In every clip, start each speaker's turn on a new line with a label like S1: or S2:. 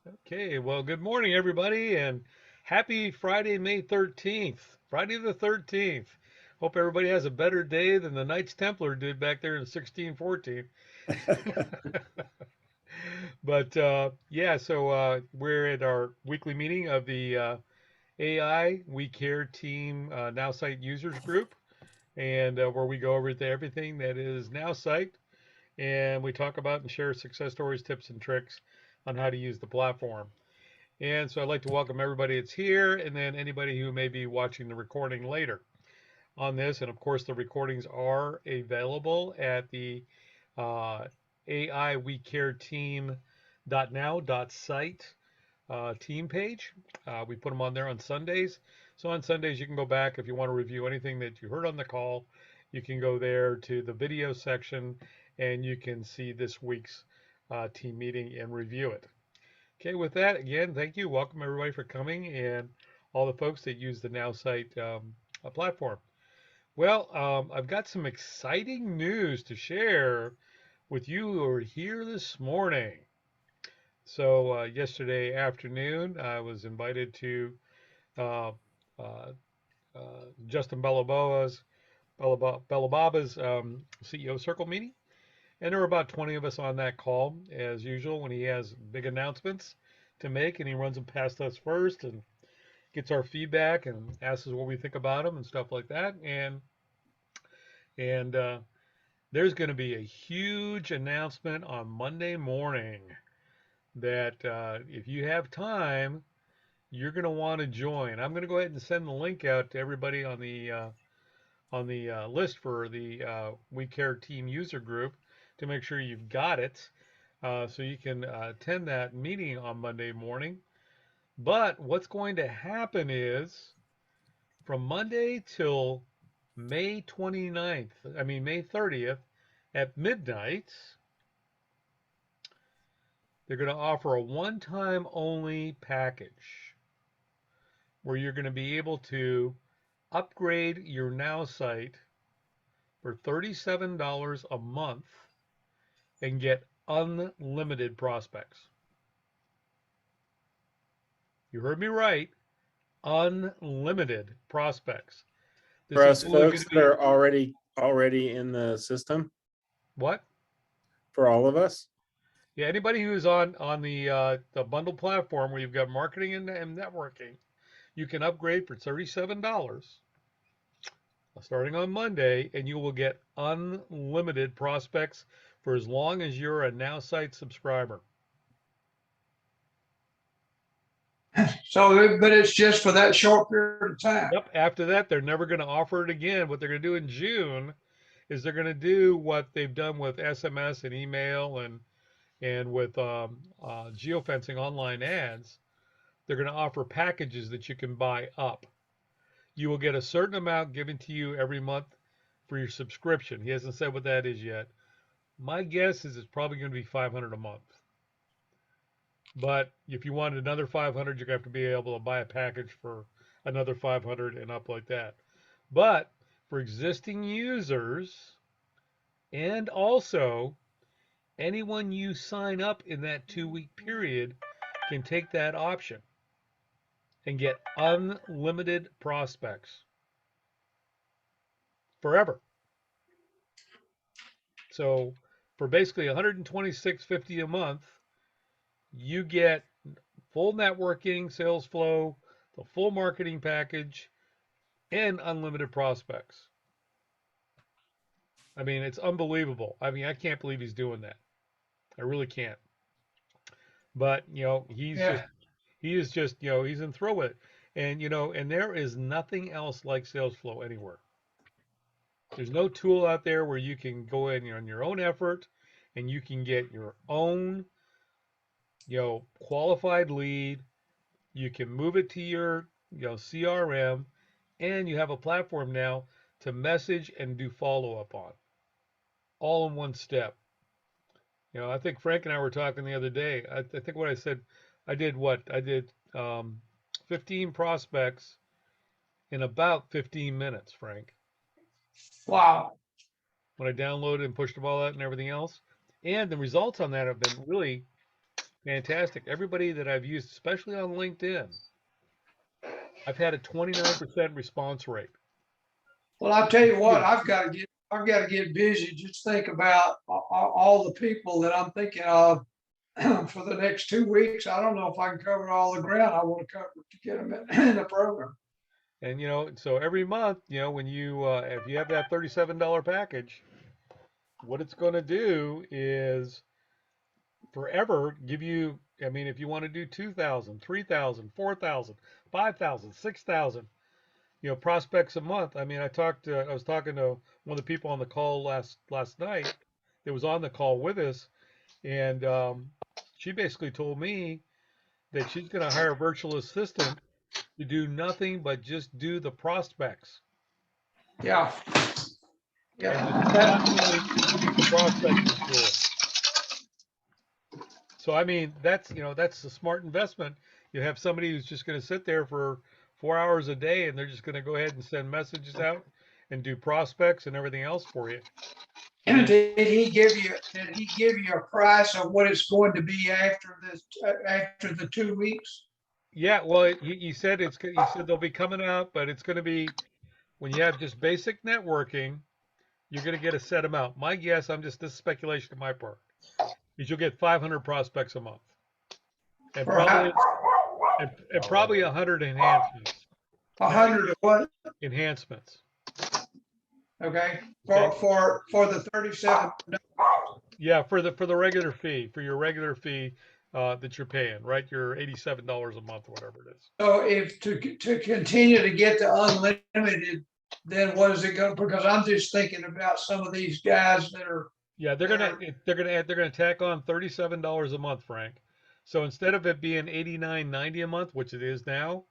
S1: Okay, well, good morning, everybody, and happy Friday, May 13th. Friday the 13th. Hope everybody has a better day than the Knights Templar did back there in 1614. But we're at our weekly meeting of the AI We Care Team Nowsite Users Group, and where we go over to everything that is Nowsite, and we talk about and share success stories, tips, and tricks on how to use the platform. And so I'd like to welcome everybody that's here and then anybody who may be watching the recording later on this. And of course, the recordings are available at the uh, AI We Care Team.now.site team page. We put them on there on Sundays. So on Sundays, you can go back if you want to review anything that you heard on the call. You can go there to the video section and you can see this week's team meeting and review it. Okay, with that, again, thank you. Welcome everybody for coming and all the folks that use the Nowsite platform. Well, I've got some exciting news to share with you who are here this morning. So, yesterday afternoon, I was invited to uh, uh, Justin Bellababa's CEO Circle meeting. And there were about 20 of us on that call, as usual, when he has big announcements to make, and he runs them past us first and gets our feedback and asks us what we think about them and stuff like that. And there's going to be a huge announcement on Monday morning that if you have time, you're going to want to join. I'm going to go ahead and send the link out to everybody on the list for the We Care Team user group to make sure you've got it, so you can attend that meeting on Monday morning. But what's going to happen is from Monday till May 29th, May 30th at midnight, they're going to offer a one-time only package where you're going to be able to upgrade your Now site for $37 a month and get unlimited prospects. You heard me right. Unlimited prospects.
S2: For
S1: This is
S2: us
S1: only going
S2: folks
S1: to
S2: that
S1: be
S2: are already in the system,
S1: what?
S2: for all of us.
S1: Yeah, anybody who's on the bundle platform where you've got marketing and networking, you can upgrade for $37 starting on Monday, and you will get unlimited prospects for as long as you're a NowSite subscriber.
S3: So, but it's just for that short period of time.
S1: Yep. After that, they're never going to offer it again. What they're going to do in June is they're going to do what they've done with SMS and email and with geofencing online ads. They're going to offer packages that you can buy up. You will get a certain amount given to you every month for your subscription. He hasn't said what that is yet. My guess is it's probably going to be 500 a month. But if you wanted another 500, you're going to have to be able to buy a package for another 500 and up like that. But for existing users and also anyone you sign up in that 2 week period can take that option and get unlimited prospects forever. So for basically 126.50 a month, you get full networking, sales flow, the full marketing package, and unlimited prospects. I mean, it's unbelievable. I mean, I can't believe he's doing that. I really can't. But
S3: Yeah.
S1: he is just he's enthralled with it, and there is nothing else like sales flow anywhere. There's no tool out there where you can go in on your own effort and you can get your own qualified lead. You can move it to your CRM, and you have a platform now to message and do follow up on, all in one step. I think Frank and I were talking the other day. I think what I said, I did what? I did 15 prospects in about 15 minutes, Frank,
S3: Wow.
S1: when I downloaded and pushed them all out and everything else. And the results on that have been really fantastic. Everybody that I've used, especially on LinkedIn, I've had a 29% response rate.
S3: Well, I'll tell you what,
S1: Huge.
S3: I've got to get busy. Just think about all the people that I'm thinking of for the next 2 weeks. I don't know if I can cover all the ground I want to cover to get them in the program.
S1: And so every month, when you if you have that $37 package, what it's going to do is forever give you. I mean, if you want to do 2,000, 3,000, 4,000, 5,000, 6,000, prospects a month. I mean, I was talking to one of the people on the call last night that was on the call with us, and she basically told me that she's going to hire a virtual assistant to do nothing but just do the prospects
S3: Yeah,
S1: and just
S3: yeah.
S1: constantly keep the prospecting tool. So I mean, that's a smart investment. You have somebody who's just going to sit there for 4 hours a day, and they're just going to go ahead and send messages out and do prospects and everything else for you.
S3: And
S1: And
S3: did he give you a price of what it's going to be after this, after the 2 weeks?
S1: yeah, well, he said he said they'll be coming out, but it's going to be when you have just basic networking, you're going to get a set amount. My guess, this is speculation on my part, is you'll get 500 prospects a month, and
S3: For
S1: probably and probably 100 enhancements.
S3: a
S1: Now,
S3: hundred of what?
S1: enhancements.
S3: Okay,
S1: Okay.
S3: for the 37.
S1: Yeah, for the regular fee, for your regular fee that you're paying, right? Your $87 a month or whatever it is.
S3: So if to continue to get the unlimited, then what is it going? Because I'm just thinking about some of these guys that are.
S1: Yeah, they're gonna tack on $37 a month, Frank. So instead of it being 89.90 a month, which it is now,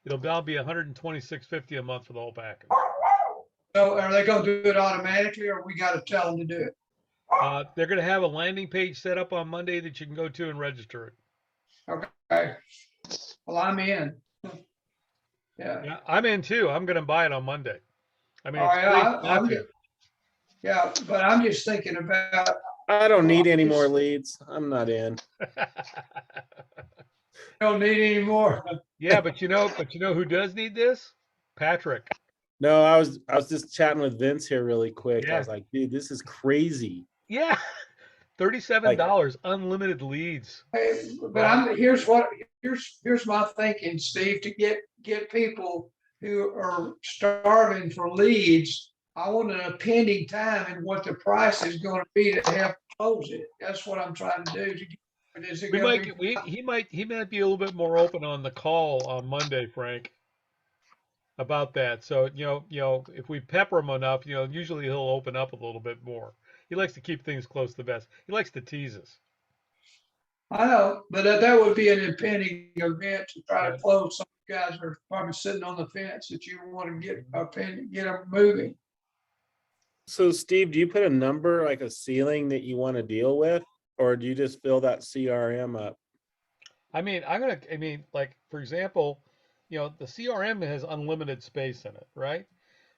S1: it'll now be 126.50 a month for the whole package.
S3: So are they going to do it automatically, or we got to tell them to do it?
S1: They're gonna have a landing page set up on Monday that you can go to and register it.
S3: Okay. Well, I'm in. Yeah.
S1: Yeah, I'm in too. I'm gonna buy it on Monday. I mean,
S3: Oh,
S1: it's crazy
S3: yeah.
S1: not to.
S3: Yeah, but I'm just thinking about.
S2: I don't
S3: Well,
S2: need any more leads. I'm not in.
S3: don't need any more.
S1: Yeah, but you know who does need this? Patrick.
S2: No, I was just chatting with Vince here really quick. I
S1: Yeah,
S2: was like, dude, this is crazy.
S1: yeah. $37
S2: Like,
S1: unlimited leads.
S3: But here's my thinking, Steve, to get people who are starving for leads. I want an pending time and what the price is going to be to help close it. That's what I'm trying to do. Is it
S1: We
S3: going to
S1: might
S3: be?
S1: get, we he might be a little bit more open on the call on Monday, Frank, about that. So if we pepper him enough, usually he'll open up a little bit more. He likes to keep things close to the vest. He likes to tease us.
S3: I know, but that would be an impending event to try to
S1: Yeah.
S3: close. Some guys are probably sitting on the fence that you want to get them moving.
S2: so Steve, do you put a number, like a ceiling that you want to deal with, or do you just fill that CRM up?
S1: I mean, like for example, the CRM has unlimited space in it, right?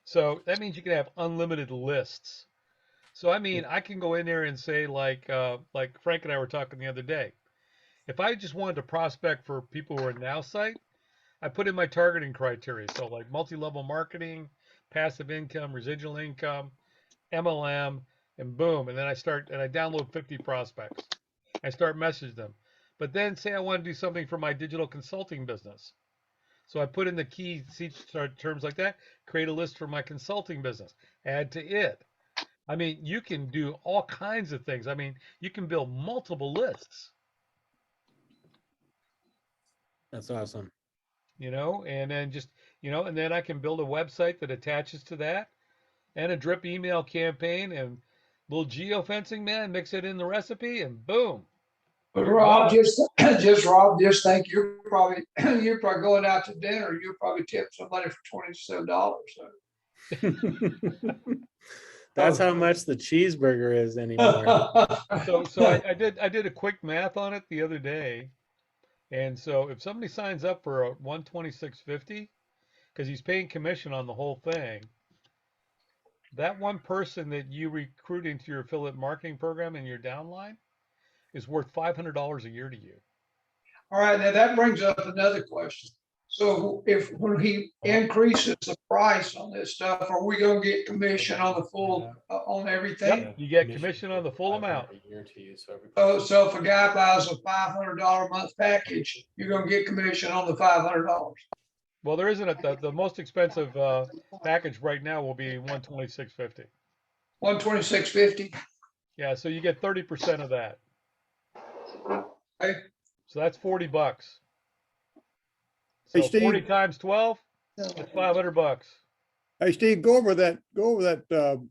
S1: So that means you can have unlimited lists. So I mean, I can go in there and say like Frank and I were talking the other day. If I just wanted to prospect for people who are Nowsite, I put in my targeting criteria. So like multi-level marketing, passive income, residual income, MLM, and boom. And then I download 50 prospects. I start messaging them. But then say I want to do something for my digital consulting business. So I put in the key terms like that, create a list for my consulting business, add to it. I mean, you can do all kinds of things. I mean, you can build multiple lists,
S2: That's awesome.
S1: and then and then I can build a website that attaches to that and a drip email campaign and little geofencing, man, mix it in the recipe and boom,
S3: But
S1: you're
S3: Rob,
S1: done.
S3: just think you're probably going out to dinner. You probably tip somebody for $27.
S2: That's
S3: So.
S2: how much the cheeseburger is anymore.
S1: So I did a quick math on it the other day. And so if somebody signs up for a 126.50, because he's paying commission on the whole thing, that one person that you recruit into your affiliate marketing program in your downline, is worth $500 a year to you.
S3: All right, now that brings up another question. So if, when he increases the price on this stuff, are we gonna get commission on the full, on everything?
S1: Yep, you get commission on the full amount.
S2: A year to you, so every
S3: So if a guy buys a $500 a month package, you're gonna get commission on the $500.
S1: Well, there isn't the most expensive package right now will be 126.50.
S3: 126.50.
S1: Yeah, so you get 30% of that.
S3: Okay.
S1: So that's $40.
S4: Hey,
S1: So 40
S4: Steve.
S1: times 12, that's $500.
S4: Hey, Steve, go over that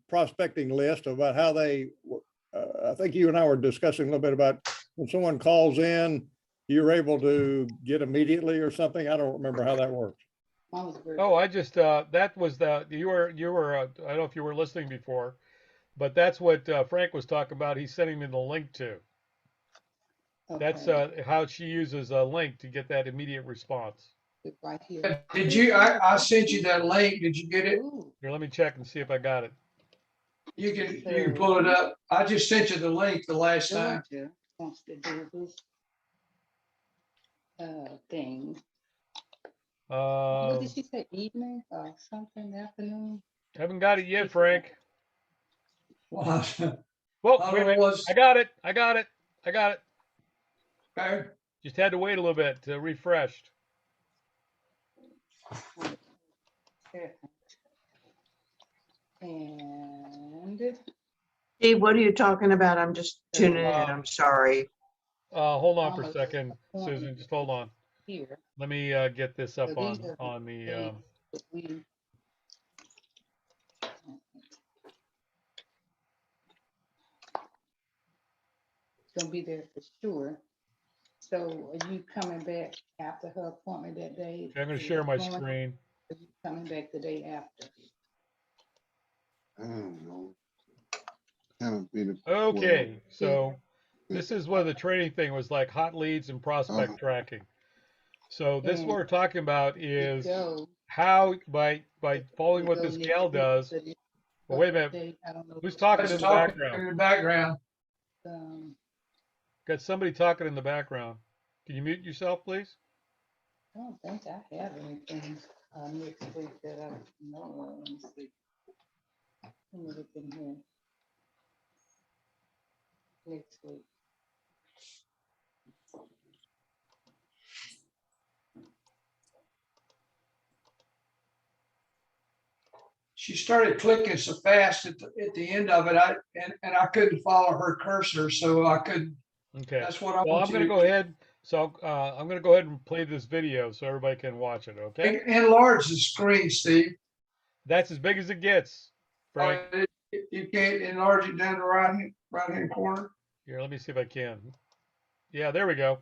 S4: prospecting list about how they, I think you and I were discussing a little bit about when someone calls in, you're able to get immediately or something. I don't remember how that works.
S1: Oh, I just that was you were I don't know if you were listening before, but that's what Frank was talking about. He's sending me the link to. That's how she uses a link to get that immediate response.
S5: Right here.
S3: Did you, I sent you that link. Did you get it?
S1: Here, let me check and see if I got it.
S3: You can pull it up. I just sent you the link the last time.
S5: Georgia wants to do this thing. What did she say? Evening or something? Afternoon?
S1: Haven't got it yet, Frank.
S3: Well,
S1: Whoa,
S3: I
S1: wait a
S3: don't know
S1: minute.
S3: what's,
S1: I got it. I got it. I got it.
S3: okay.
S1: Just had to wait a little bit to refreshed.
S5: And
S6: Steve, what are you talking about? I'm just tuning in. I'm sorry.
S1: Hold on for a second, Susan. Just hold on.
S5: here,
S1: Let me get this up
S5: So these are
S1: on the.
S5: that we gonna be there for sure. So are you coming back after her appointment that day?
S1: Okay, I'm going to share my
S5: Going-
S1: screen.
S5: Are you coming back the day after?
S7: I don't know. Haven't been.
S1: Okay, so this is what the training thing was like: hot leads and prospect
S7: Uh-huh.
S1: tracking. So this what we're talking about is
S5: Go.
S1: how by following what
S5: go
S1: this
S5: next
S1: gal
S5: week,
S1: does.
S5: but it's
S1: Well, wait a minute.
S5: day, I don't know
S1: Who's
S5: if
S1: talking
S5: it's,
S1: in the
S3: Talking
S1: background?
S3: in the background.
S1: Got somebody talking in the background. Can you mute yourself, please?
S5: I don't think I have anything next week that I know of. Let me see. Let me look in here. Next week.
S3: She started clicking so fast at the end of it. And I couldn't follow her cursor, so I couldn't.
S1: Okay.
S3: That's what I
S1: Well,
S3: want
S1: I'm going to
S3: you
S1: go ahead. So I'm going to go ahead and play this video so everybody can watch it. Okay.
S3: enlarge the screen, Steve.
S1: That's as big as it gets, Frank.
S3: You can't enlarge it down the right hand corner.
S1: Here, let me see if I can. Yeah, there we go.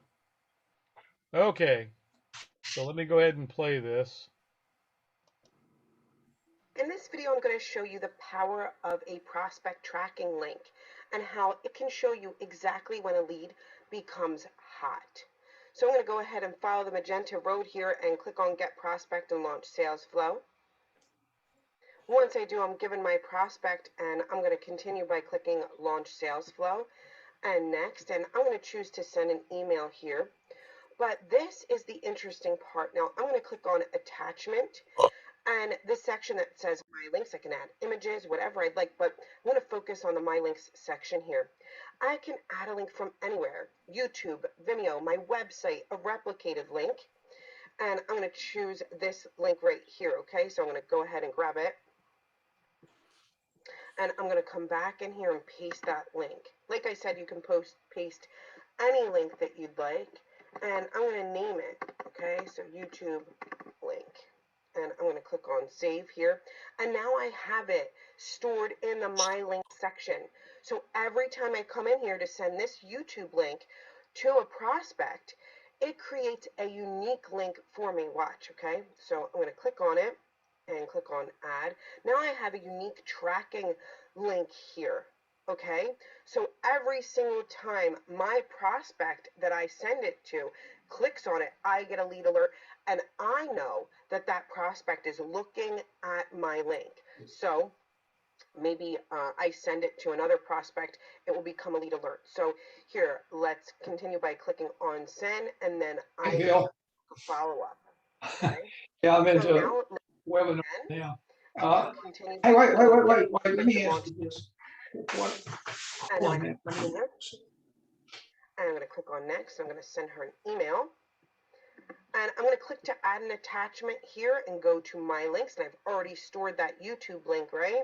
S1: Okay. So let me go ahead and play this.
S8: In this video, I'm going to show you the power of a prospect tracking link and how it can show you exactly when a lead becomes hot. So I'm going to go ahead and follow the magenta road here and click on Get Prospect and Launch Sales Flow. Once I do, I'm given my prospect and I'm going to continue by clicking Launch Sales Flow and next, and I'm going to choose to send an email here. But this is the interesting part. Now I'm going to click on Attachment. And this section that says My Links, I can add images, whatever I'd like, but I'm going to focus on the My Links section here. I can add a link from anywhere: YouTube, Vimeo, my website, a replicated link. And I'm going to choose this link right here, okay? So I'm going to go ahead and grab it. And I'm going to come back in here and paste that link. Like I said, you can paste any link that you'd like. And I'm going to name it, okay? So YouTube link. And I'm going to click on save here. And now I have it stored in the My Link section. So every time I come in here to send this YouTube link to a prospect, it creates a unique link for me. Watch, okay? So I'm going to click on it and click on add. Now I have a unique tracking link here. Okay, so every single time my prospect that I send it to clicks on it, I get a lead alert, and I know that that prospect is looking at my link. So maybe I send it to another prospect, it will become a lead alert. So here, let's continue by clicking on send, and then
S3: Hey,
S8: I
S3: Bill.
S8: follow up. Okay.
S3: Yeah, I'm
S8: So
S3: into
S8: now
S3: webinar
S8: again,
S3: now.
S8: I'll continue.
S3: Hey,
S8: by
S3: wait,
S8: clicking
S3: let me ask
S8: launch,
S3: you this. What,
S8: and then
S3: one
S8: I
S3: minute,
S8: click
S3: let me-
S8: here, and I'm going to click on next. I'm going to send her an email. And I'm going to click to add an attachment here and go to my links. And I've already stored that YouTube link, right?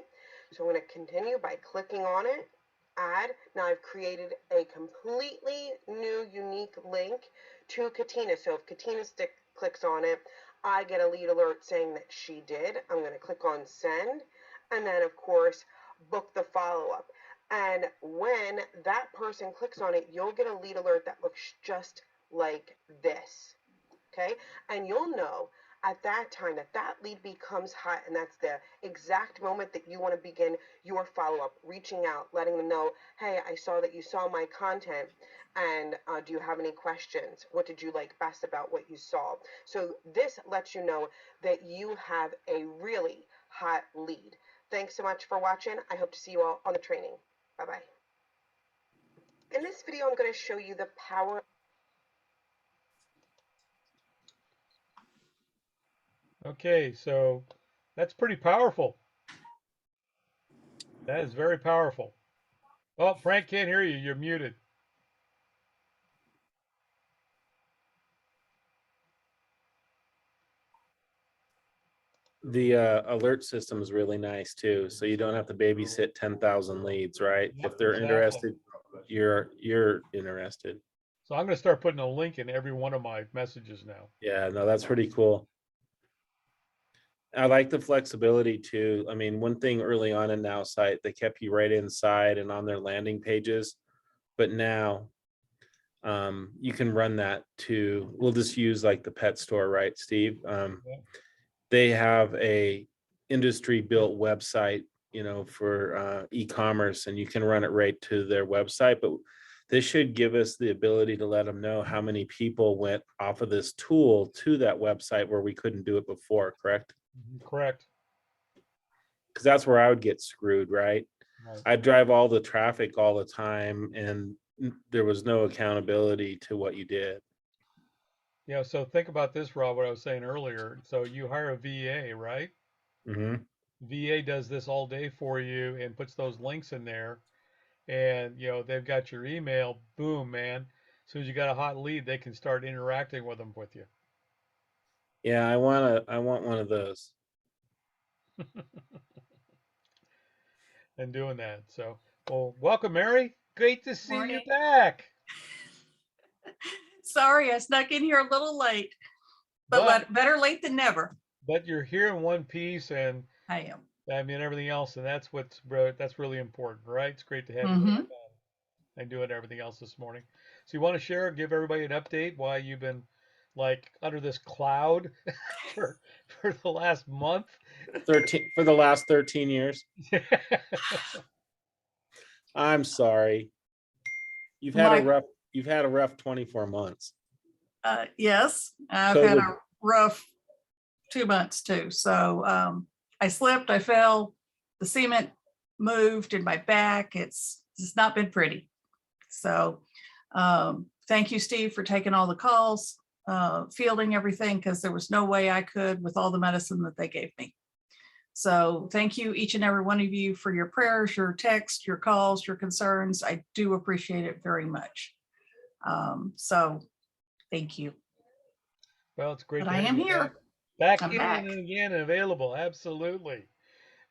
S8: So I'm going to continue by clicking on it, add. Now I've created a completely new, unique link to Katina. So if Katina clicks on it, I get a lead alert saying that she did. I'm going to click on send. And then, of course, book the follow-up. And when that person clicks on it, you'll get a lead alert that looks just like this. Okay, and you'll know at that time that that lead becomes hot, and that's the exact moment that you want to begin your follow-up, reaching out, letting them know, hey, I saw that you saw my content, and do you have any questions? What did you like best about what you saw? So this lets you know that you have a really hot lead. Thanks so much for watching. I hope to see you all on the training. Bye-bye. In this video, I'm going to show you the power.
S1: Okay, so that's pretty powerful. That is very powerful. Oh, Frank can't hear you. You're muted.
S2: The alert system is really nice too, so you don't have to babysit 10,000 leads, right?
S1: Yep,
S2: If they're
S1: exactly.
S2: interested, you're interested.
S1: So I'm going to start putting a link in every one of my messages now.
S2: Yeah, no, that's pretty cool. I like the flexibility too. I mean, one thing early on in Nowsite, they kept you right inside and on their landing pages, but now you can run that to, we'll just use like the pet store, right, Steve?
S1: Yeah.
S2: They have a industry built website, you know, for e-commerce, and you can run it right to their website, but this should give us the ability to let them know how many people went off of this tool to that website where we couldn't do it before, correct?
S1: Correct.
S2: Because that's where I would get screwed, right?
S1: Right.
S2: I'd drive all the traffic all the time and there was no accountability to what you did.
S1: Yeah, so think about this, Rob, what I was saying earlier. So you hire a VA, right?
S2: Mm-hmm.
S1: VA does this all day for you and puts those links in there. And, they've got your email. Boom, man. As soon as you got a hot lead, they can start interacting with them with you.
S2: Yeah, I want one of those.
S1: And doing that. So, well, welcome, Mary. Great to see you
S9: Morning.
S1: back.
S9: Sorry, I snuck in here a little late, but better late than never.
S1: But you're here in one piece, and
S9: I am.
S1: I mean everything else, and that's really important, right? It's great to have you
S9: Mm-hmm.
S1: back and doing everything else this morning. So you want to share, give everybody an update why you've been like under this cloud for the last month?
S2: 13 for the last 13 years. I'm sorry. You've had a rough 24 months.
S9: Yes, I've
S2: COVID.
S9: had a rough 2 months too. So I slipped, I fell, the cement moved in my back. It's not been pretty. So thank you, Steve, for taking all the calls, fielding everything, because there was no way I could with all the medicine that they gave me. So thank you, each and every one of you, for your prayers, your texts, your calls, your concerns. I do appreciate it very much. So thank you.
S1: Well, it's great
S9: But
S1: to
S9: I
S1: have
S9: am
S1: you
S9: here.
S1: back
S9: I'm
S1: in
S9: back.
S1: and again and available. Absolutely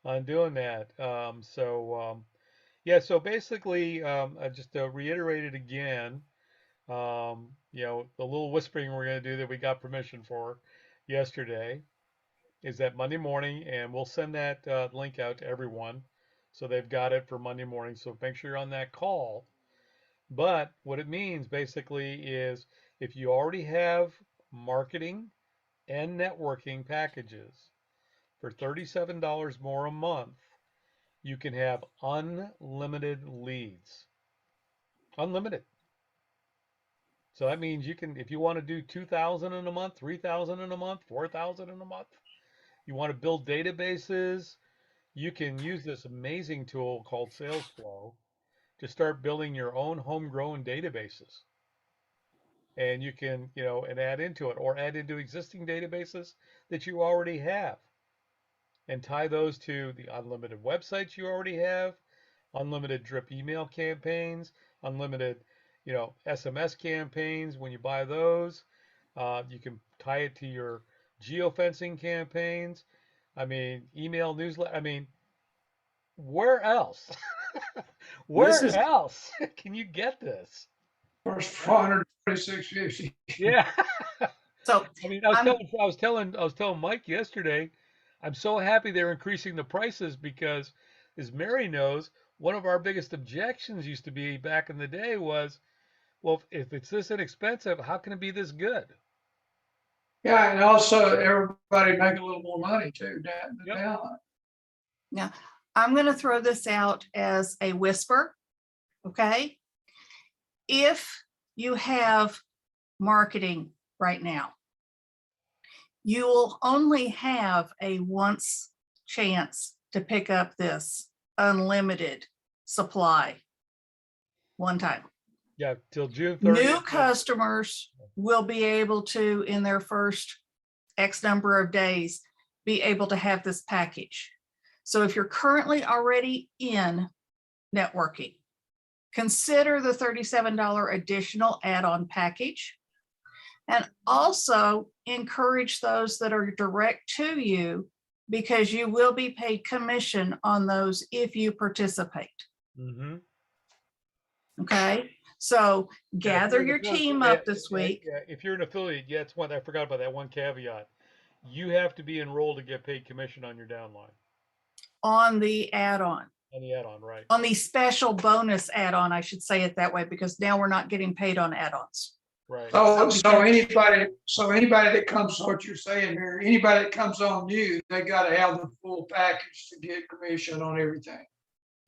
S1: on doing that. Yeah, so basically, just to reiterate it again, the little whispering we're going to do that we got permission for yesterday is that Monday morning, and we'll send that link out to everyone so they've got it for Monday morning. So make sure you're on that call. But what it means basically is if you already have marketing and networking packages for $37 more a month, you can have unlimited leads. Unlimited. So that means you can, if you want to do 2,000 in a month, 3,000 in a month, 4,000 in a month, you want to build databases, you can use this amazing tool called Salesflow to start building your own homegrown databases. And you can, and add into it or add into existing databases that you already have and tie those to the unlimited websites you already have, unlimited drip email campaigns, unlimited, SMS campaigns when you buy those. You can tie it to your geofencing campaigns. I mean, email newsletter. I mean, where else?
S2: This
S1: Where
S2: is
S1: else can you get this?
S3: First 446.50.
S1: Yeah.
S9: So
S1: I mean,
S9: I'm,
S1: I was telling Mike yesterday, I'm so happy they're increasing the prices because, as Mary knows, one of our biggest objections used to be back in the day was, well, if it's this inexpensive, how can it be this good?
S3: Yeah, and also everybody make a little more money too,
S1: Yep.
S3: down.
S9: now I'm going to throw this out as a whisper. Okay. If you have marketing right now, you will only have a once chance to pick up this unlimited supply one time.
S1: Yeah, till June 30th.
S9: New customers will be able to, in their first X number of days, be able to have this package. So if you're currently already in networking, consider the $37 additional add-on package. And also encourage those that are direct to you because you will be paid commission on those if you participate.
S1: Mm-hmm.
S9: Okay, so gather your team up this week.
S1: Yeah, if you're an affiliate, yeah, it's one I forgot about that one caveat. You have to be enrolled to get paid commission on your downline,
S9: On the add-on,
S1: on the add-on, right?
S9: on the special bonus add-on, I should say it that way, because now we're not getting paid on add-ons.
S1: Right.
S3: So anybody that comes, what you're saying here, anybody that comes on new, they gotta have the full package to get commission on everything.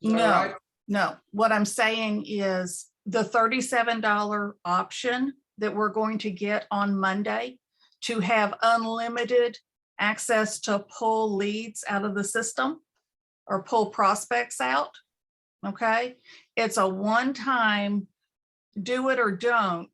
S3: Is that
S9: No,
S3: right?
S9: no, what I'm saying is the $37 option that we're going to get on Monday to have unlimited access to pull leads out of the system or pull prospects out. Okay, it's a one-time do it or don't.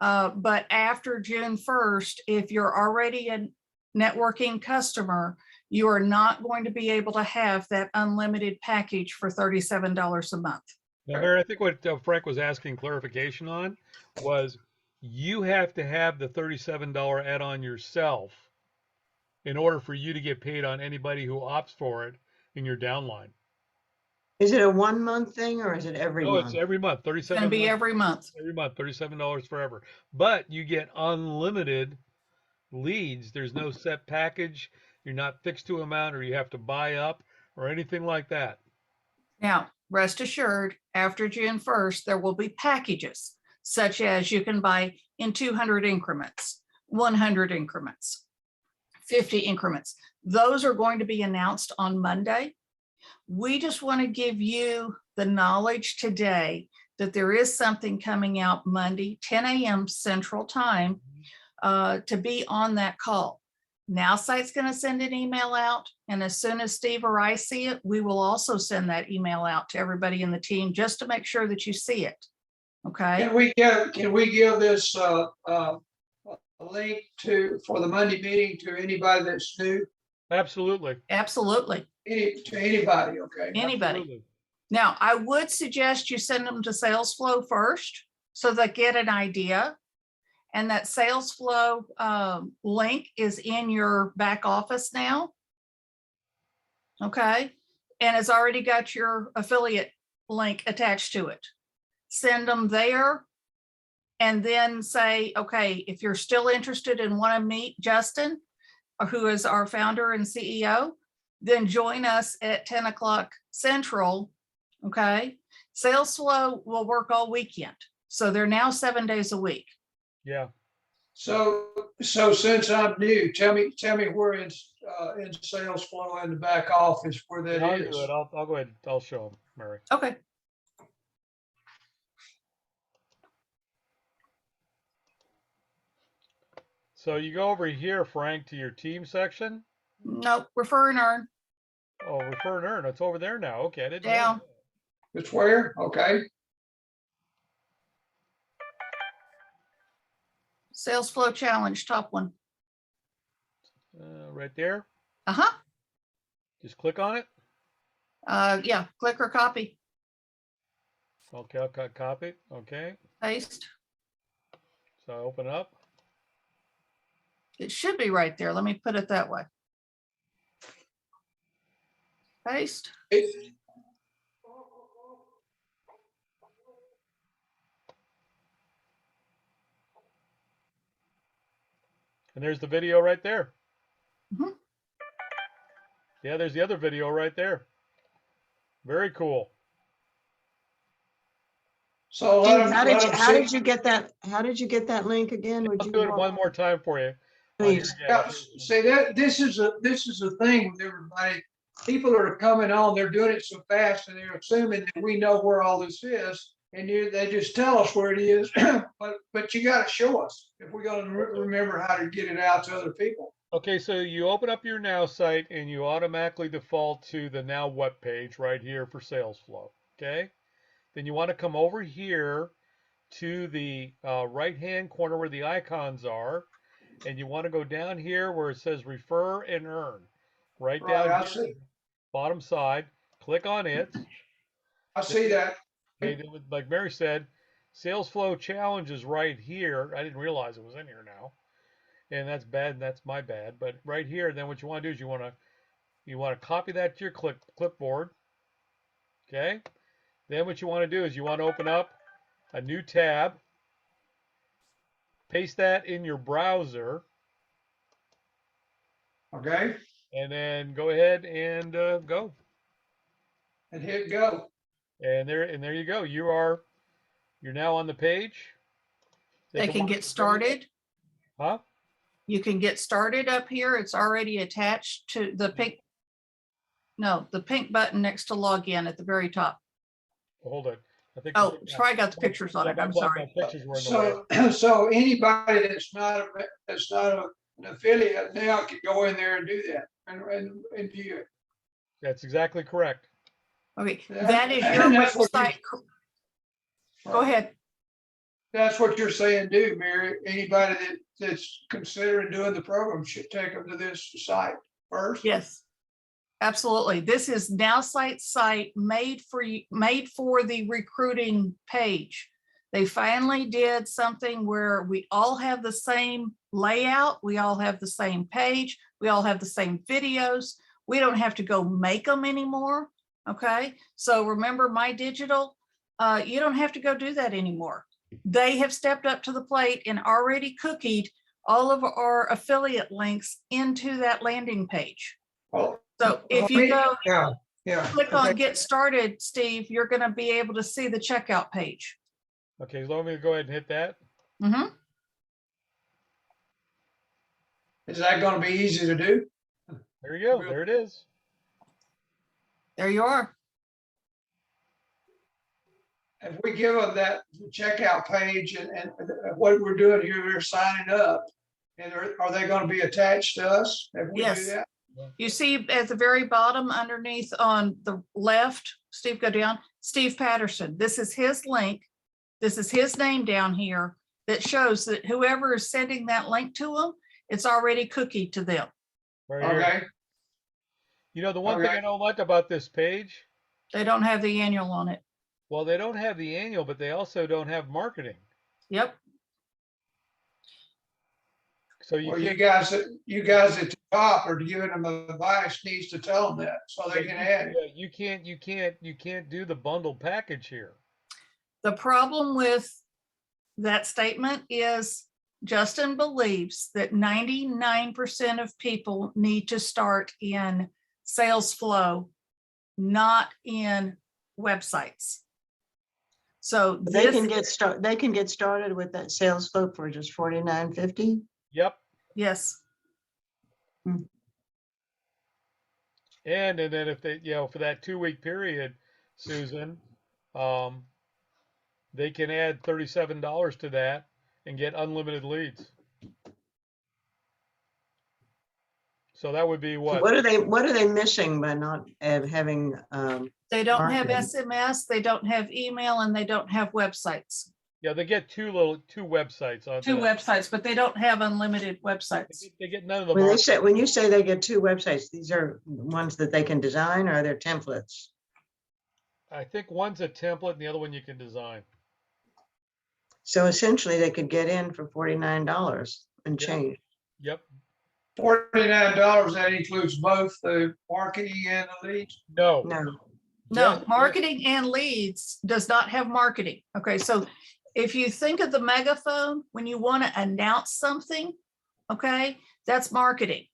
S9: But after June 1st, if you're already a networking customer, you are not going to be able to have that unlimited package for $37 a month.
S1: Now, Mary, I think what Frank was asking clarification on was you have to have the $37 add-on yourself in order for you to get paid on anybody who opts for it in your downline.
S6: Is it a 1 month thing or is it every
S1: No, it's
S6: month?
S1: every month,
S9: It's going to
S1: 37
S9: be
S1: months,
S9: every month.
S1: every month, $37 forever. But you get unlimited leads. There's no set package. You're not fixed to amount or you have to buy up or anything like that.
S9: Now, rest assured, after June 1st, there will be packages such as you can buy in 200 increments, 100 increments, 50 increments. Those are going to be announced on Monday. We just want to give you the knowledge today that there is something coming out Monday, 10 a.m. Central Time, to be on that call. Nowsite's going to send an email out, and as soon as Steve or I see it, we will also send that email out to everybody in the team just to make sure that you see it. Okay.
S3: Can we give this a link for the Monday meeting to anybody that's new?
S1: Absolutely.
S9: Absolutely.
S3: To anybody, okay?
S9: Anybody.
S1: Absolutely.
S9: Now, I would suggest you send them to Salesflow first so they get an idea. And that Salesflow link is in your back office now. Okay. And it's already got your affiliate link attached to it. Send them there and then say, okay, if you're still interested and want to meet Justin, who is our founder and CEO, then join us at 10 o'clock Central. Okay. Salesflow will work all weekend. So they're now 7 days a week.
S1: Yeah.
S3: So since I'm new, tell me where in Salesflow in the back office where that
S1: I'll
S3: is.
S1: do it. I'll go ahead. I'll show them, Mary.
S9: Okay.
S1: So you go over here, Frank, to your team section.
S9: Nope. Refer and earn.
S1: Oh, refer and earn. It's over there now. Okay, I didn't know
S9: Down.
S3: It's where? Okay.
S9: Sales flow challenge, top one.
S1: that. Right there.
S9: Uh-huh.
S1: Just click on it.
S9: Yeah, click or copy,
S1: Okay, I'll copy. Okay,
S9: paste.
S1: so I open it up.
S9: It should be right there. Let me put it that way. Paste.
S1: And there's the video right there.
S9: Mhm.
S1: Yeah, there's the other video right there. Very cool.
S3: So
S6: Steve,
S3: let them
S6: how
S3: see.
S6: did you get that? How did you get that link again? Would
S1: I'll
S6: you
S1: do it
S6: walk-
S1: one more time for you.
S6: Please.
S3: Yeah, say that this is a thing with everybody. People are coming on, they're doing it so fast and they're assuming that we know where all this is. And they just tell us where it is, but you gotta show us if we're gonna remember how to get it out to other people.
S1: Okay, so you open up your Now site and you automatically default to the Now What page right here for sales flow. Okay, then you want to come over here to the right hand corner where the icons are, and you want to go down here where it says refer and earn. Right
S3: Right,
S1: down
S3: I
S1: here,
S3: see,
S1: bottom side, click on it.
S3: I see that.
S1: Okay, then like Mary said, sales flow challenge is right here. I didn't realize it was in here now. And that's bad, and that's my bad. But right here, then what you want to do is you want to copy that to your clipboard. Okay. Then what you want to do is you want to open up a new tab, paste that in your browser,
S3: Okay,
S1: and then go ahead and go.
S3: and hit go.
S1: And there you go. You're now on the page.
S9: They can
S1: watch
S9: get
S1: the video.
S9: started.
S1: Huh?
S9: You can get started up here. It's already attached to the pink. No, the pink button next to login at the very top.
S1: Hold it. I think.
S9: Oh, it's probably got the pictures on it. I'm sorry.
S1: My pictures were in the way.
S3: So anybody that's not an affiliate now can go in there and do that and view it.
S1: That's exactly correct.
S9: Okay,
S3: Yeah,
S9: that is your
S3: and that's what you-
S9: website. Go ahead.
S3: That's what you're saying, do, Mary. Anybody that's considering doing the program should take them to this site first.
S9: Yes, absolutely. This is Nowsite site made for you, made for the recruiting page. They finally did something where we all have the same layout. We all have the same page. We all have the same videos. We don't have to go make them anymore. Okay, so remember My Digital, you don't have to go do that anymore. They have stepped up to the plate and already cookied all of our affiliate links into that landing page.
S3: Oh,
S9: So if you go
S3: yeah.
S9: click on
S3: Okay.
S9: Get Started, Steve, you're going to be able to see the checkout page.
S1: Okay, so let me go ahead and hit that.
S9: Mhm.
S3: Is that gonna be easy to do?
S1: There you go. There it is.
S9: There you are.
S3: If we give them that checkout page and what we're doing here, we're signing up. And are they gonna be attached to us if we do
S9: Yes.
S3: that?
S9: You see at the very bottom underneath on the left, Steve, go down, Steve Patterson. This is his link. This is his name down here that shows that whoever is sending that link to them, it's already cookied to them.
S1: Right here.
S3: Okay,
S1: You know, the one thing
S3: Okay.
S1: I don't like about this page,
S9: They don't have the annual on it.
S1: well, they don't have the annual, but they also don't have marketing.
S9: Yep.
S1: So you
S3: well,
S1: can't.
S3: you guys at the top are giving them advice, needs to tell them that, so they can add it.
S1: Yeah, you can't do the bundled package here.
S9: The problem with that statement is Justin believes that 99% of people need to start in sales flow, not in websites. So
S6: They
S9: this,
S6: they can get started with that sales flow for just $49.50.
S1: Yep.
S9: yes,
S1: And then if they, for that 2-week period, Susan, they can add $37 to that and get unlimited leads. So that would be what?
S6: What are they missing by not having,
S9: They don't have
S6: Marketing.
S9: SMS, they don't have email, and they don't have websites.
S1: Yeah, they get two websites on
S9: Two websites, but they don't have unlimited websites.
S1: They get none of the
S6: when they
S1: marketing.
S6: say, when you say they get two websites, these are ones that they can design, or they're templates?
S1: I think one's a template and the other one you can design.
S6: So essentially they could get in for $49 and
S1: Yeah.
S6: change.
S1: Yep.
S3: $49, that includes both the marketing and the leads?
S1: No.
S6: No,
S9: No,
S1: Just-
S9: marketing and leads does not have marketing. Okay, so if you think of the megaphone, when you want to announce something, okay, that's marketing.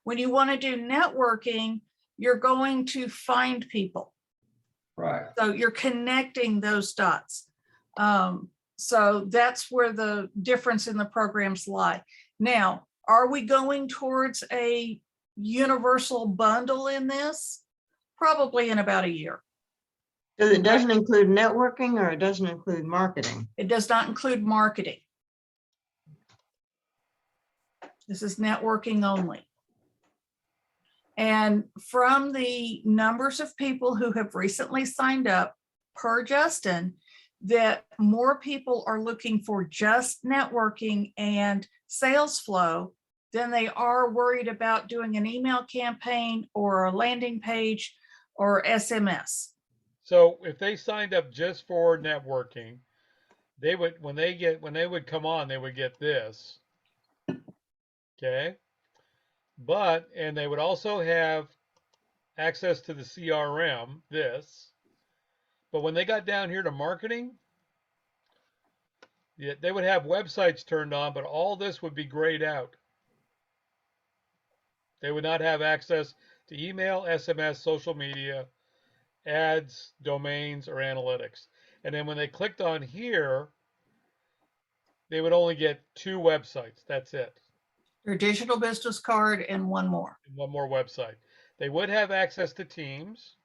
S9: When you want to do networking, you're going to find people.
S3: Right.
S9: So you're connecting those dots. So that's where the difference in the programs lie. Now, are we going towards a universal bundle in this? Probably in about a year.
S6: so it doesn't include networking, or it doesn't include marketing?
S9: It does not include marketing. This is networking only. And from the numbers of people who have recently signed up, per Justin, that more people are looking for just networking and sales flow than they are worried about doing an email campaign or a landing page or SMS.
S1: So if they signed up just for networking, they would, when they would come on, they would get this. Okay. And they would also have access to the CRM, this. But when they got down here to marketing, yeah, they would have websites turned on, but all this would be grayed out. They would not have access to email, SMS, social media, ads, domains, or analytics. And then when they clicked on here, they would only get two websites. That's it.
S9: Their digital business card and one more.
S1: And one more website. They would have access to teams.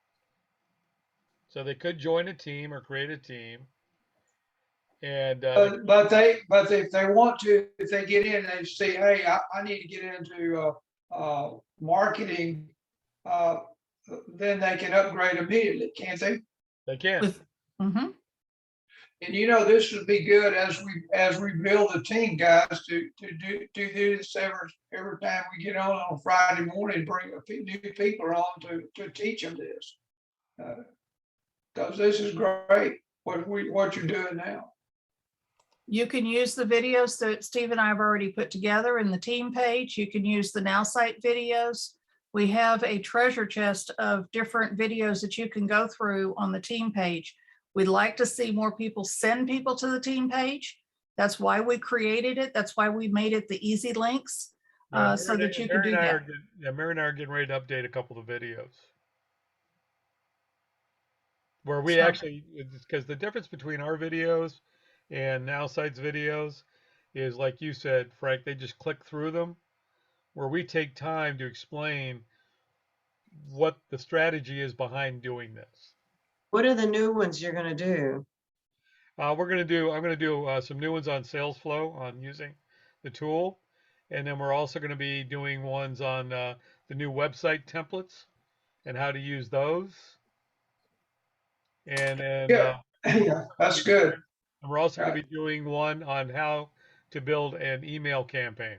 S1: So they could join a team or create a team. And
S3: But if they want to, if they get in and they say, hey, I need to get into marketing, then they can upgrade immediately, can't they?
S1: they can.
S9: With, mhm.
S3: And this would be good as we build a team, guys, to do this every time we get on Friday morning, bring a few new people on to teach them this. Because this is great, what you're doing now.
S9: You can use the videos that Steve and I have already put together in the team page. You can use the Nowsite videos. We have a treasure chest of different videos that you can go through on the team page. We'd like to see more people send people to the team page. That's why we created it. That's why we made it the easy links, so that you can do that.
S1: Mary and I are getting ready to update a couple of videos. Where we
S9: So-
S1: actually, because the difference between our videos and Nowsite's videos is, like you said, Frank, they just click through them, where we take time to explain what the strategy is behind doing this.
S6: What are the new ones you're gonna do?
S1: I'm going to do some new ones on sales flow, on using the tool. And then we're also going to be doing ones on the new website templates and how to use those. And then
S3: Yeah, yeah, that's good.
S1: and we're also going to be doing one on how to build an email campaign.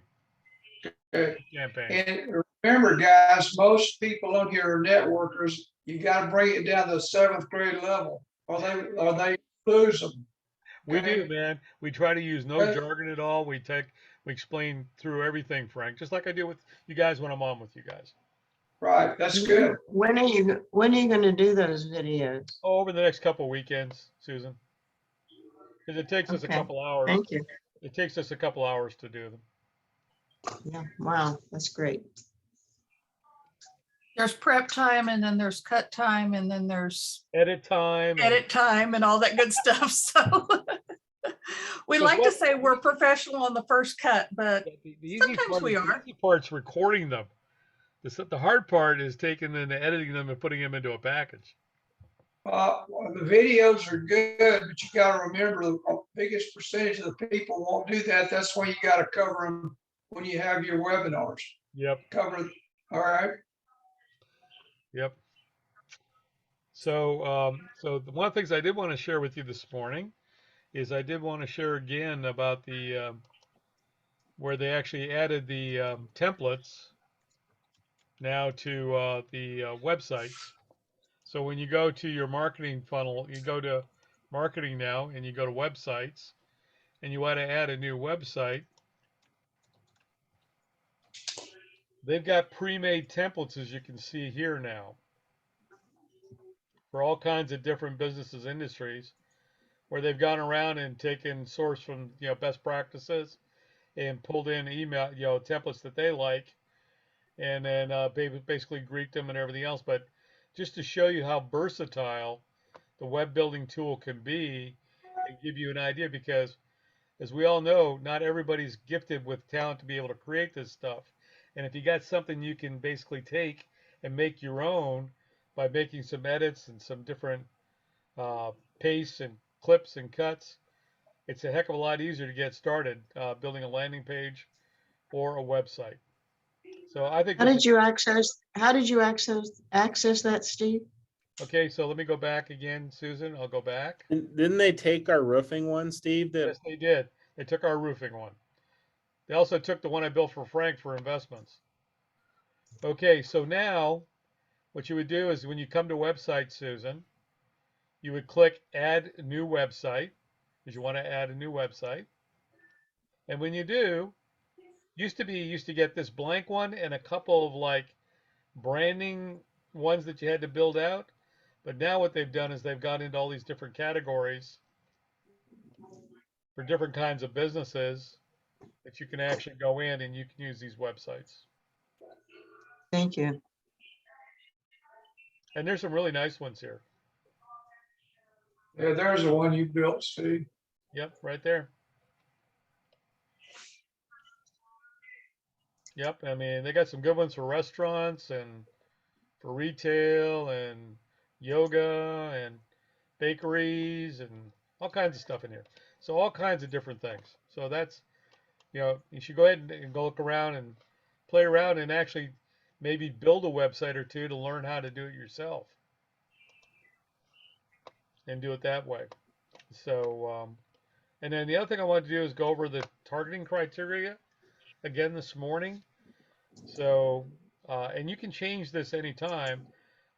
S3: Good.
S1: Campaign.
S3: And remember, guys, most people on here are networkers. You got to bring it down to the 7th grade level, or they lose them.
S1: We
S3: Okay.
S1: do, man. We try to use no
S3: Right.
S1: jargon at all. We explain through everything, Frank, just like I do with you guys when I'm on with you guys.
S3: Right, that's good.
S6: When are you gonna do those videos?
S1: Oh, over the next couple weekends, Susan. Because it takes us a
S6: Okay.
S1: couple hours.
S6: Thank you.
S1: It takes us a couple hours to do them.
S6: Yeah, wow, that's great.
S9: There's prep time, and then there's cut time, and then there's
S1: Edit time.
S9: edit time and all that good stuff. So we
S1: So
S9: like to
S1: what-
S9: say we're professional on the first cut, but
S1: The easy
S9: sometimes
S1: part,
S9: we
S1: the
S9: are.
S1: easy part's recording them. The hard part is taking them and editing them and putting them into a package.
S3: Well, the videos are good, but you got to remember the biggest percentage of the people won't do that. That's why you got to cover them when you have your webinars.
S1: Yep.
S3: cover, all right.
S1: Yep. So one of the things I did want to share with you this morning is I did want to share again about the where they actually added the templates now to the websites. So when you go to your marketing funnel, you go to marketing now and you go to websites and you want to add a new website. They've got pre-made templates, as you can see here now, for all kinds of different businesses, industries, where they've gone around and taken source from best practices and pulled in email templates that they like, and then basically greet them and everything else. But just to show you how versatile the web building tool can be and give you an idea, because as we all know, not everybody's gifted with talent to be able to create this stuff. And if you got something you can basically take and make your own by making some edits and some different uh, pastes and clips and cuts, it's a heck of a lot easier to get started building a landing page or a website. So I think
S6: How
S1: this
S6: did
S1: is
S6: you access that, Steve?
S1: okay. So let me go back again, Susan. I'll go back.
S2: Didn't they take our roofing one, Steve?
S1: Yes, they did. They took our roofing one. They also took the one I built for Frank for investments. Okay, so now what you would do is when you come to website, Susan, you would click add new website because you want to add a new website. And when you do, you used to get this blank one and a couple of like branding ones that you had to build out. But now what they've done is they've gone into all these different categories for different kinds of businesses that you can actually go in and you can use these websites.
S6: Thank you.
S1: And there's some really nice ones here.
S3: Yeah, there's the one you built, Steve.
S1: Yep, right there. Yep, I mean, they got some good ones for restaurants and for retail and yoga and bakeries and all kinds of stuff in here. So all kinds of different things. So that's, you should go ahead and go look around and play around and actually maybe build a website or two to learn how to do it yourself and do it that way. So, and then the other thing I wanted to do is go over the targeting criteria again this morning. So, and you can change this anytime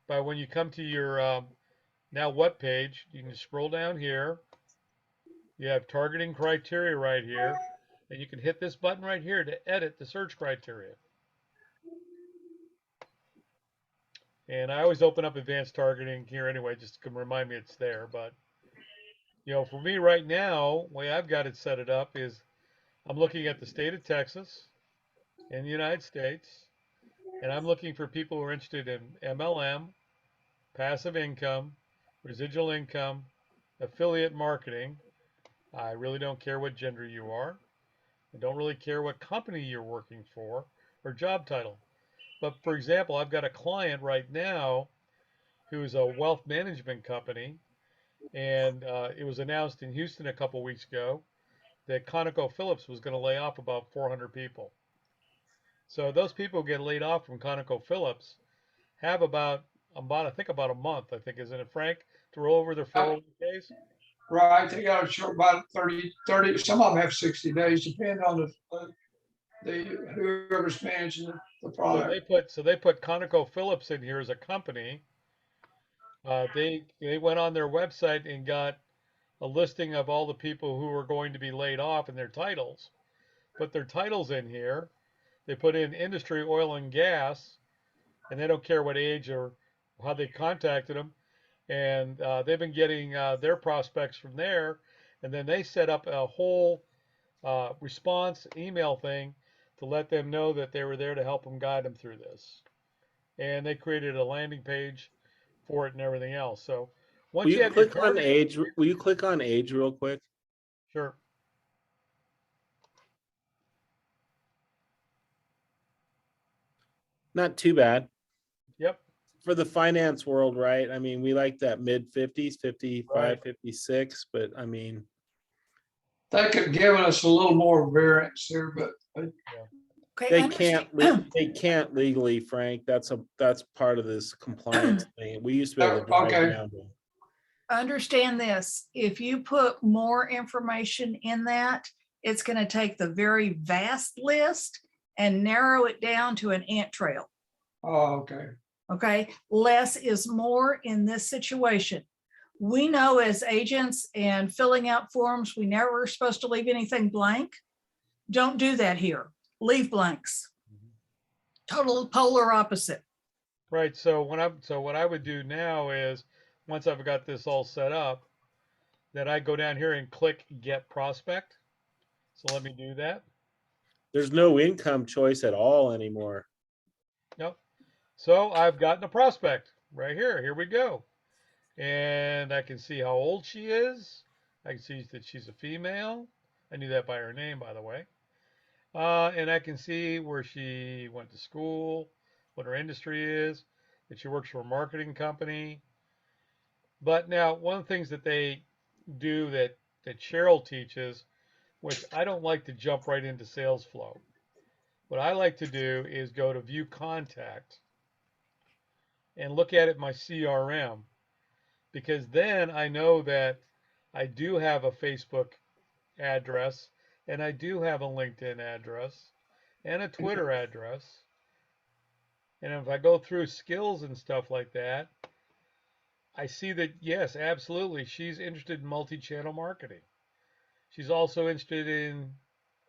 S1: by when you come to your now what page, you can scroll down here. You have targeting criteria right here, and you can hit this button right here to edit the search criteria. And I always open up advanced targeting here anyway, just to remind me it's there. But, for me right now, the way I've got it set it up is I'm looking at the state of Texas in the United States, and I'm looking for people who are interested in MLM, passive income, residual income, affiliate marketing. I really don't care what gender you are. I don't really care what company you're working for or job title. But for example, I've got a client right now who's a wealth management company, and it was announced in Houston a couple weeks ago that ConocoPhillips was going to lay off about 400 people. So those people who get laid off from ConocoPhillips have about I think about a month, I think, isn't it, Frank, to roll over their 401ks?
S3: Right, they got a short about 30, some of them have 60 days, depending on the whoever's managing the
S1: So
S3: product.
S1: they put ConocoPhillips in here as a company. They went on their website and got a listing of all the people who were going to be laid off and their titles. Put their titles in here. They put in industry, oil and gas, and they don't care what age or how they contacted them. And they've been getting their prospects from there. And then they set up a whole response email thing to let them know that they were there to help them, guide them through this. And they created a landing page for it and everything else. So
S2: Will
S1: once you
S2: you
S1: have your
S2: click on
S1: target,
S2: age? Will you click on age real quick?
S1: sure.
S2: Not too bad.
S1: Yep.
S2: For the finance world, right? I mean, we like that mid 50s, 55,
S1: Right.
S2: 56, but I mean,
S3: They could have given us a little more variance here, but
S1: Yeah.
S9: Okay,
S2: They
S9: understand.
S2: they can't legally, Frank. That's part of this compliance thing. We used to be able to drive
S3: Okay.
S2: around it.
S9: Understand this, if you put more information in that, it's gonna take the very vast list and narrow it down to an ant trail.
S3: Oh, okay.
S9: Okay, less is more in this situation. We know as agents and filling out forms, we never are supposed to leave anything blank. Don't do that here. Leave blanks. Total polar opposite.
S1: Right. So what I would do now is once I've got this all set up, that I go down here and click Get Prospect. So let me do that.
S2: There's no income choice at all anymore.
S1: Yep. So I've gotten a prospect right here. Here we go. And I can see how old she is. I can see that she's a female. I knew that by her name, by the way. And I can see where she went to school, what her industry is, that she works for a marketing company. But now, one of the things that they do that Cheryl teaches, which I don't like to jump right into sales flow. What I like to do is go to view contact and look at it in my CRM, because then I know that I do have a Facebook address and I do have a LinkedIn address and a Twitter address. And if I go through skills and stuff like that, I see that, yes, absolutely, she's interested in multi-channel marketing. She's also interested in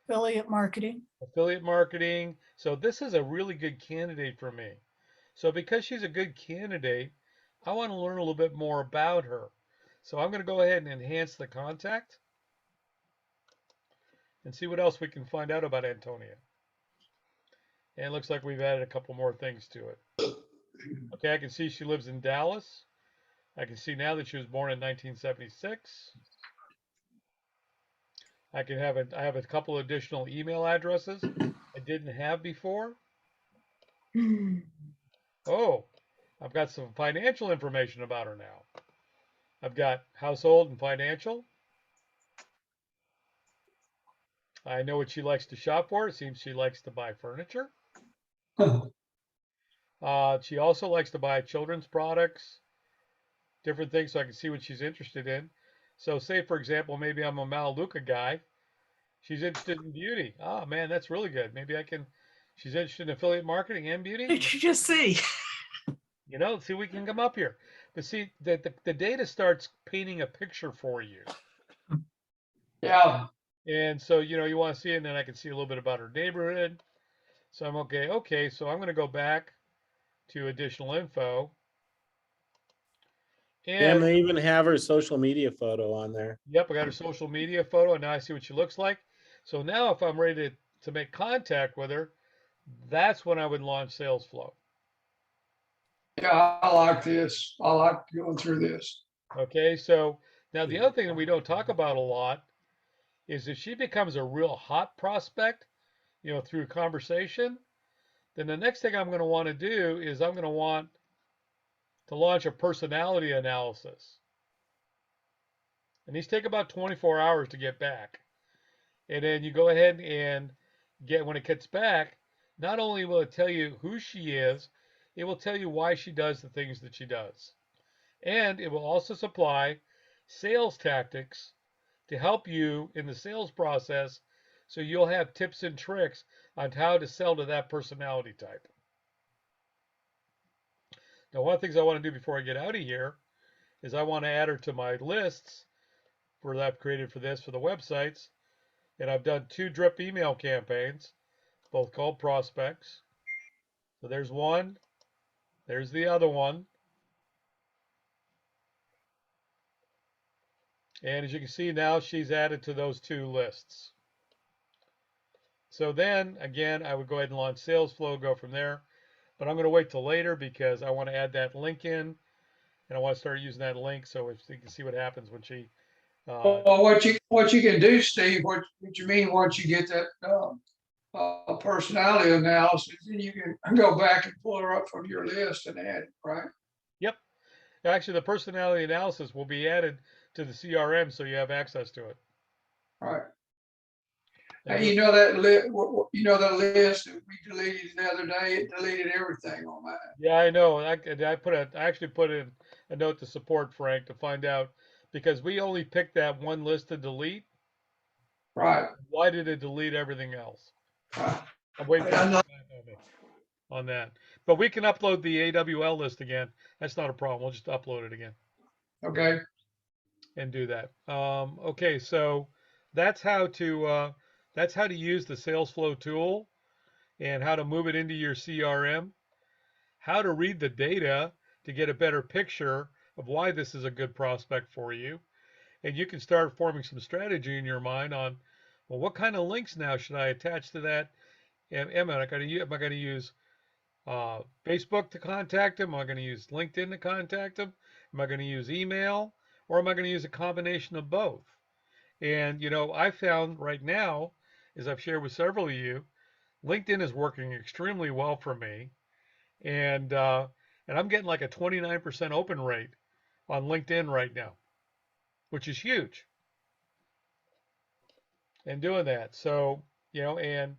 S9: Affiliate marketing.
S1: affiliate marketing. So this is a really good candidate for me. So because she's a good candidate, I want to learn a little bit more about her. So I'm going to go ahead and enhance the contact and see what else we can find out about Antonia. And it looks like we've added a couple more things to it. Okay, I can see she lives in Dallas. I can see now that she was born in 1976. I have a couple additional email addresses I didn't have before. Oh, I've got some financial information about her now. I've got household and financial. I know what she likes to shop for. It seems she likes to buy furniture. She also likes to buy children's products, different things, so I can see what she's interested in. So, say for example, maybe I'm a Malaluka guy. She's interested in beauty. Oh man, that's really good. Maybe I can. She's interested in affiliate marketing and beauty.
S9: Did you just see?
S1: You know, see, we can come up here. But see, the data starts painting a picture for you.
S3: Yeah.
S1: And so, you know, you want to see it, and then I can see a little bit about her neighborhood. So I'm okay. Okay, so I'm going to go back to additional info.
S2: Damn,
S1: And
S2: they even have her social media photo on there.
S1: yep, I got her social media photo, and now I see what she looks like. So now if I'm ready to make contact with her, that's when I would launch SalesFlow.
S3: Yeah, I like this. I like going through this.
S1: Okay, so now the other thing that we don't talk about a lot is if she becomes a real hot prospect, you know, through conversation, then the next thing I'm going to want to do is I'm going to want to launch a personality analysis. And these take about 24 hours to get back. And then you go ahead and when it gets back, not only will it tell you who she is, it will tell you why she does the things that she does. And it will also supply sales tactics to help you in the sales process, so you'll have tips and tricks on how to sell to that personality type. Now, one of the things I want to do before I get out of here is I want to add her to my lists that I've created for this, for the websites. And I've done 2 drip email campaigns, both called prospects. So there's one, there's the other one. And as you can see now, she's added to those 2 lists. So then again, I would go ahead and launch SalesFlow, go from there. But I'm going to wait till later because I want to add that link in, and I want to start using that link so you can see what happens when she.
S3: Well, what you can do, Steve, what you mean once you get that personality analysis, then you can go back and pull her up from your list and add it, right?
S1: Yep. Actually, the personality analysis will be added to the CRM so you have access to it.
S3: Right. Hey, you know that you know that list that we deleted the other day, it deleted everything on that.
S1: Yeah, I know. I actually put in a note to support Frank to find out because we only picked that one list to delete.
S3: Right,
S1: Why did it delete everything else?
S3: right.
S1: I'm waiting for
S3: But
S1: it to
S3: I'm
S1: come
S3: not,
S1: back on me on that. But we can upload the AWL list again. That's not a problem. We'll just upload it again
S3: okay,
S1: and do that. Okay, so that's how to use the sales flow tool and how to move it into your CRM, how to read the data to get a better picture of why this is a good prospect for you. And you can start forming some strategy in your mind on, well, what kind of links now should I attach to that? Am I going to use Facebook to contact them? Am I going to use LinkedIn to contact them? Am I going to use email? Or am I going to use a combination of both? And, I found right now, as I've shared with several of you, LinkedIn is working extremely well for me. And I'm getting like a 29% open rate on LinkedIn right now, which is huge. And doing that. So, and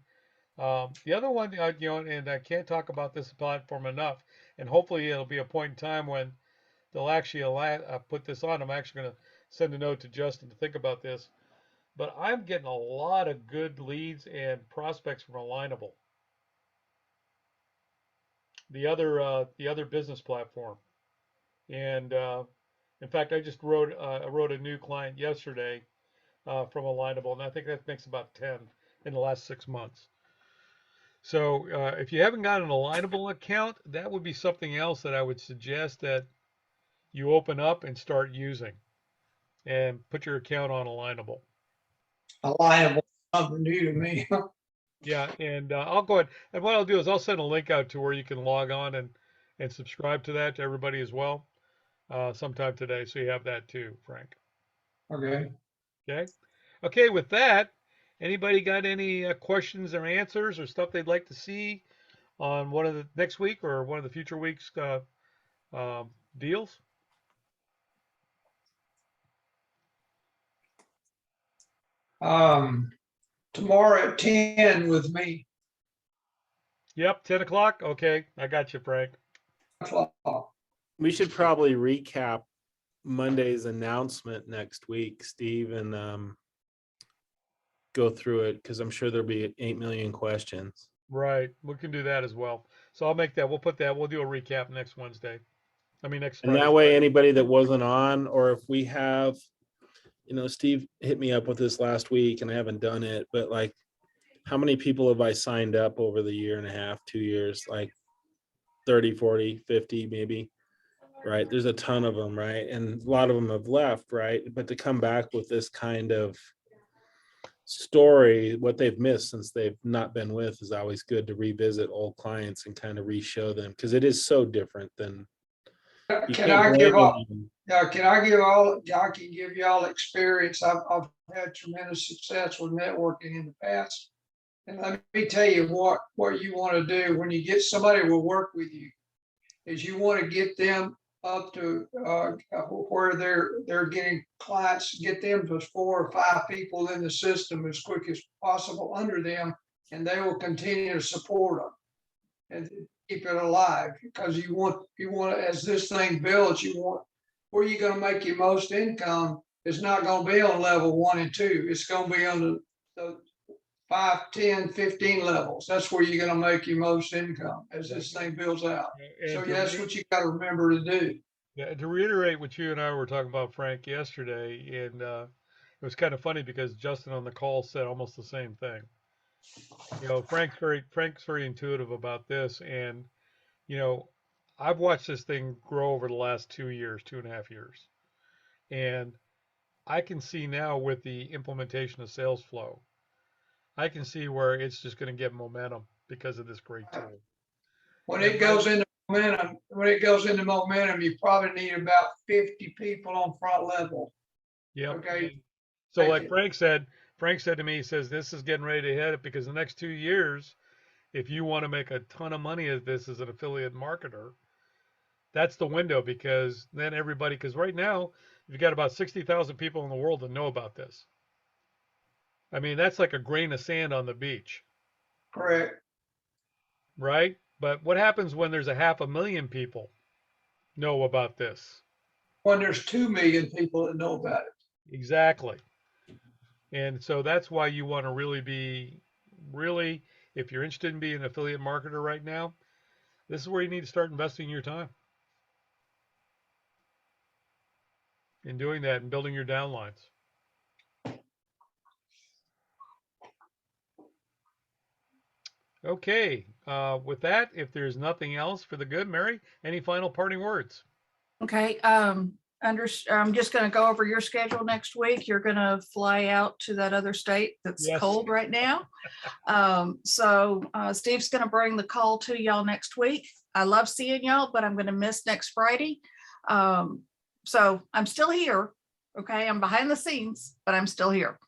S1: the other one, and I can't talk about this platform enough. And hopefully it'll be a point in time when they'll actually put this on. I'm actually going to send a note to Justin to think about this. But I'm getting a lot of good leads and prospects from Alignable, the other business platform. And in fact, I wrote a new client yesterday from Alignable, and I think that makes about 10 in the last 6 months. So if you haven't got an Alignable account, that would be something else that I would suggest that you open up and start using and put your account on Alignable.
S3: Alignable, something new to me.
S1: Yeah, and I'll go ahead. And what I'll do is I'll send a link out to where you can log on and subscribe to that to everybody as well sometime today. So you have that too, Frank.
S3: Okay.
S1: Okay. Okay, with that, anybody got any questions or answers or stuff they'd like to see on one of the next week or one of the future weeks deals?
S3: Um, tomorrow at 10 with me.
S1: Yep, 10 o'clock. Okay, I got you, Frank.
S2: We should probably recap Monday's announcement next week, Steve, and go through it because I'm sure there'll be 8 million questions.
S1: Right, we can do that as well. So I'll make that. We'll put that. We'll do a recap next Wednesday. I mean next
S2: And
S1: Friday.
S2: that way, anybody that wasn't on, or if we have, Steve hit me up with this last week and I haven't done it, but like, how many people have I signed up over the year and a half, 2 years? Like 30, 40, 50, maybe. Right. There's a ton of them. Right. And a lot of them have left. Right. But to come back with this kind of story, what they've missed since they've not been with, is always good to revisit old clients and kind of re-show them because it is so different than you
S3: Can
S2: can't
S3: I
S2: blame
S3: give
S2: them
S3: up?
S2: even.
S3: Yeah, can I give all, I can give y'all experience. I've had tremendous success with networking in the past. And let me tell you what you want to do when you get somebody who will work with you is you want to get them up to where they're getting clients, get them to 4 or 5 people in the system as quick as possible under them, and they will continue to support them and keep it alive because you want as this thing builds, you want where you're going to make your most income is not going to be on level 1 and 2. It's going to be on the 5, 10, 15 levels. That's where you're going to make your most income as this thing builds out. So
S1: And
S3: that's what you got to remember to do.
S1: to reiterate what you and I were talking about, Frank, yesterday, and it was kind of funny because Justin on the call said almost the same thing. Frank's very intuitive about this, and you know, I've watched this thing grow over the last 2 years, 2.5 years, and I can see now with the implementation of Salesflow, I can see where it's just going to get momentum because of this great tool.
S3: When
S1: And
S3: it goes into momentum, you probably need about 50 people on front level.
S1: Yep.
S3: Okay.
S1: So like Frank said to me, he says, this is getting ready to hit it because the next 2 years, if you want to make a ton of money at this as an affiliate marketer, that's the window because then because right now you've got about 60,000 people in the world that know about this. I mean, that's like a grain of sand on the beach,
S3: Correct.
S1: right? But what happens when there's a 500,000 people know about this?
S3: When there's 2 million people that know about it.
S1: Exactly. And so that's why you want to really, if you're interested in being an affiliate marketer right now, this is where you need to start investing your time in doing that and building your downlines. Okay. With that, if there's nothing else for the good, Mary, any final parting words?
S9: Okay, I'm just gonna go over your schedule next week. You're gonna fly out to that other state that's
S1: Yes.
S9: cold right now. Steve's gonna bring the call to y'all next week. I love seeing y'all, but I'm gonna miss next Friday. So I'm still here. Okay, I'm behind the scenes, but I'm still here.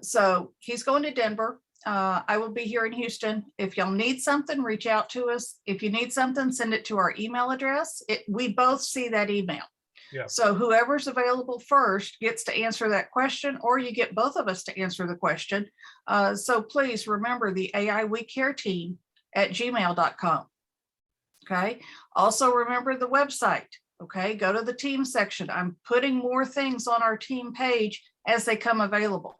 S9: So he's going to Denver. I will be here in Houston. If y'all need something, reach out to us. If you need something, send it to our email address. We both see that email.
S1: Yeah.
S9: So whoever's available first gets to answer that question, or you get both of us to answer the question. So please remember the AI We Care team at gmail.com. Okay. Also remember the website. Okay. Go to the team section. I'm putting more things on our team page as they come available.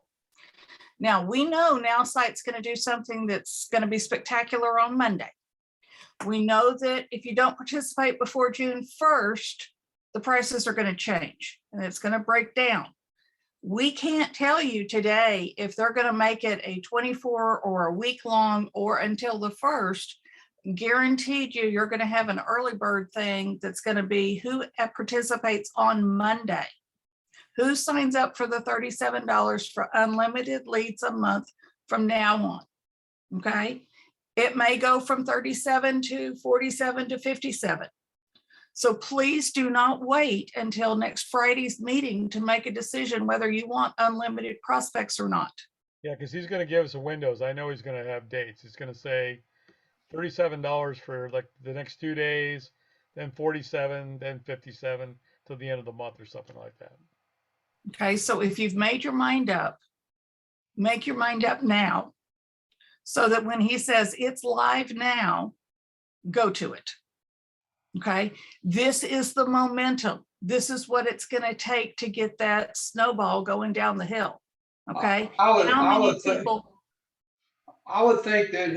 S9: Now we know Nowsite's going to do something that's going to be spectacular on Monday. We know that if you don't participate before June 1st, the prices are going to change and it's going to break down. We can't tell you today if they're going to make it a 24 or a week long or until the 1st. Guaranteed you're going to have an early bird thing that's going to be who participates on Monday. Who signs up for the $37 for unlimited leads a month from now on? Okay. It may go from 37 to 47 to 57. So please do not wait until next Friday's meeting to make a decision whether you want unlimited prospects or not.
S1: Yeah, because he's going to give us a windows. I know he's going to have dates. He's going to say $37 for like the next 2 days, then 47, then 57 till the end of the month or something like that.
S9: Okay, so if you've made your mind up, make your mind up now so that when he says it's live now, go to it. Okay, this is the momentum. This is what it's going to take to get that snowball going down the hill. Okay,
S3: I would think that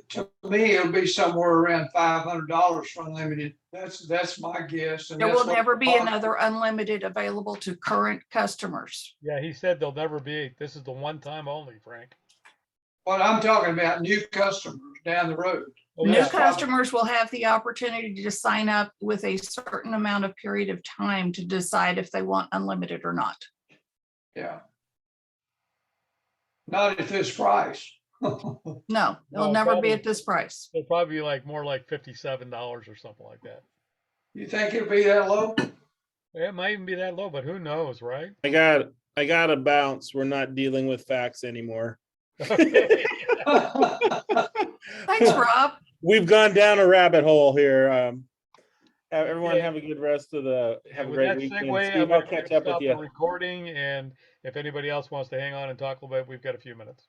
S3: to me, it'll be somewhere around $500 for unlimited. That's my guess. And
S9: there
S3: that's
S9: will
S3: what
S9: never be another unlimited available to current customers.
S1: Yeah, he said there'll never be. This is the one time only, Frank.
S3: But I'm talking about new customers down the road.
S1: Oh,
S9: New
S1: yeah.
S9: customers will have the opportunity to sign up with a certain amount of period of time to decide if they want unlimited or not.
S3: Yeah. Not at this price.
S9: No,
S1: No,
S9: it'll never
S1: probably-
S9: be at this price.
S1: It'll probably be like more like $57 or something like that.
S3: You think it'll be that low?
S1: It might even be that low, but who knows, right?
S2: I got to bounce. We're not dealing with facts anymore.
S1: Okay.
S9: Thanks, Rob.
S2: We've gone down a rabbit hole here. Everyone
S1: Okay.
S2: have a good rest of the, have a
S1: With
S2: great
S1: that
S2: weekend.
S1: segue,
S2: Steve,
S1: I'm
S2: I'll
S1: gonna
S2: catch up with
S1: stop
S2: you.
S1: the recording, and if anybody else wants to hang on and talk a little bit, we've got a few minutes.